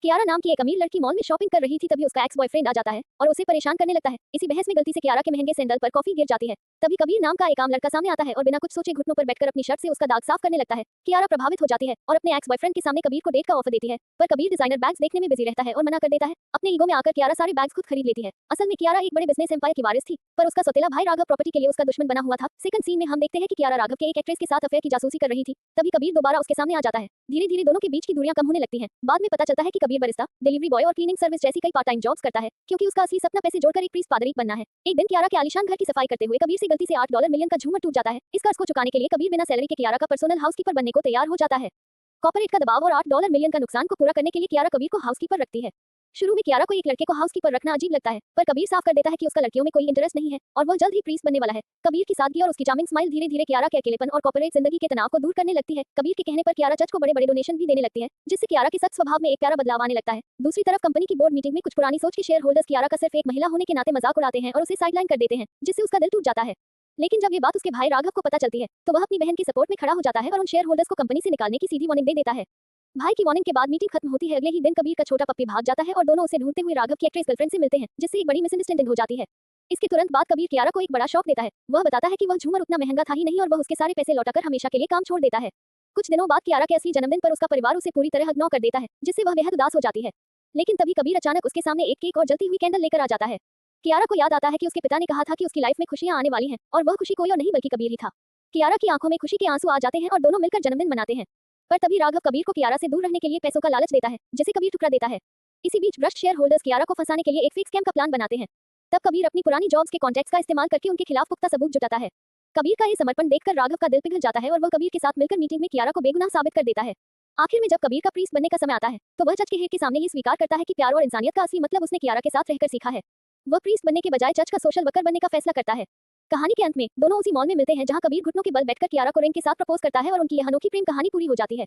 कियारा नाम की एक अमीर लड़की मॉल में शॉपिंग कर रही थी, तभी उसका एक्स बॉयफ्रेंड आ जाता है और उसे परेशान करने लगता है। इसी बहस में गलती से कियारा के महंगे सैंडल पर कॉफी गिर जाती है। तभी कबीर नाम का एक आम लड़का सामने आता है और बिना कुछ सोचे घुटनों पर बैठकर अपनी शर्ट से उसका दाग साफ करने लगता है। कियारा प्रभावित हो जाती है और अपने एक्स बॉयफ्रेंड के सामने कबीर को डेट का ऑफर देती है, पर कबीर डिजाइनर बैग्स देखने में बिजी रहता है और मना कर देता है। अपने ईगो में आकर कियारा सारे बैग्स खुद खरीद लेती है। असल में कियारा एक बड़े बिजनेस एम्पायर की वारिस थी, पर उसका सौतेला भाई राघव प्रॉपर्टी के लिए उसका दुश्मन बना हुआ था। सेकंड सीन में हम देखते हैं कि कियारा राघव के एक एक्ट्रेस के साथ अफेयर की जासूसी कर रही थी। तभी कबीर दोबारा उसके सामने आ जाता है। धीरे धीरे दोनों के बीच की दूरियां कम होने लगती हैं। बाद में पता चलता है कि कबीर बरिस्ता, डिलीवरी बॉय और क्लीनिंग सर्विस जैसी कई पार्ट टाइम जॉब्स करता है, क्योंकि उसका असली सपना पैसे जोड़कर एक प्रीस्ट पादरी बनना है। एक दिन कियारा के आलीशान घर की सफाई करते हुए कबीर से गलती से $8 मिलियन का झूमर टूट जाता है। इस कर्ज को चुकाने के लिए कबीर बिना सैलरी के कियारा का पर्सनल हाउसकीपर बनने को तैयार हो जाता है। कॉर्पोरेट का दबाव और $8 मिलियन का नुकसान को पूरा करने के लिए कियारा कबीर को हाउसकीपर रखती है। शुरू में कियारा को एक लड़के को हाउसकीपर रखना अजीब लगता है, पर कबीर साफ कर देता है कि उसका लड़कियों में कोई इंटरेस्ट नहीं है और वह जल्द ही प्रीस्ट बनने वाला है। कबीर की सादगी और उसकी चार्मिंग स्माइल धीरे धीरे कियारा के अकेलेपन और कॉर्पोरेट जिंदगी के तनाव को दूर करने लगती है। कबीर के कहने पर कियारा चर्च को बड़े बड़े डोनेशन भी देने लगती है, जिससे कियारा के सख्त स्वभाव में एक प्यारा बदलाव आने लगता है। दूसरी तरफ कंपनी की बोर्ड मीटिंग में कुछ पुरानी सोच के शेयर होल्डर्स कियारा का सिर्फ एक महिला होने के नाते मजाक उड़ाते हैं और उसे साइडलाइन कर देते हैं, जिससे उसका दिल टूट जाता है। लेकिन जब ये बात उसके भाई राघव को पता चलती है, तो वह अपनी बहन की सपोर्ट में खड़ा हो जाता है और उन शेयर होल्डर्स को कंपनी से निकालने की सीधी वार्निंग दे देता है। भाई की वार्निंग के बाद मीटिंग खत्म होती है। अगले ही दिन कबीर का छोटा पप्पी भाग जाता है और दोनों उसे ढूंढते हुए राघव की एक्ट्रेस गर्लफ्रेंड से मिलते हैं, जिससे एक बड़ी मिसअंडरस्टैंडिंग हो जाती है। इसके तुरंत बाद कबीर कियारा को एक बड़ा शॉक देता है। वह बताता है कि वह झूमर उतना महंगा था ही नहीं और वह उसके सारे पैसे लौटाकर हमेशा के लिए काम छोड़ देता है। कुछ दिनों बाद कियारा के असली जन्मदिन पर उसका परिवार उसे पूरी तरह इग्नोर कर देता है, जिससे वह बेहद उदास हो जाती है। लेकिन तभी कबीर अचानक उसके सामने एक केक और जलती हुई कैंडल लेकर आ जाता है। कियारा को याद आता है कि उसके पिता ने कहा था कि उसकी लाइफ में खुशियां आने वाली हैं, और वह खुशी कोई और नहीं बल्कि कबीर ही था। कियारा की आंखों में खुशी के आंसू आ जाते हैं और दोनों मिलकर जन्मदिन मनाते हैं। पर तभी राघव कबीर को कियारा से दूर रहने के लिए पैसों का लालच देता है, जिसे कबीर ठुकरा देता है। इसी बीच भ्रष्ट शेयर होल्डर्स कियारा को फंसाने के लिए एक फिक्स स्कैम का प्लान बनाते हैं। तब कबीर अपनी पुरानी जॉब्स के कॉन्टैक्ट्स का इस्तेमाल करके उनके खिलाफ पुख्ता सबूत जुटाता है। कबीर का ये समर्पण देखकर राघव का दिल पिघल जाता है और वह कबीर के साथ मिलकर मीटिंग में कियारा को बेगुनाह साबित कर देता है। आखिर में जब कबीर का प्रीस्ट बनने का समय आता है, तो वह जज के हेड के सामने ही स्वीकार करता है कि प्यार और इंसानियत का असली मतलब उसने कियारा के साथ रहकर सीखा है। वह प्रीस्ट बनने के बजाय जज का सोशल वर्कर बनने का फैसला करता है। कहानी के अंत में दोनों उसी मॉल में मिलते हैं जहां कबीर घुटनों के बल बैठकर कियारा को रिंग के साथ प्रपोज करता है और उनकी यह अनोखी प्रेम कहानी पूरी हो जाती है।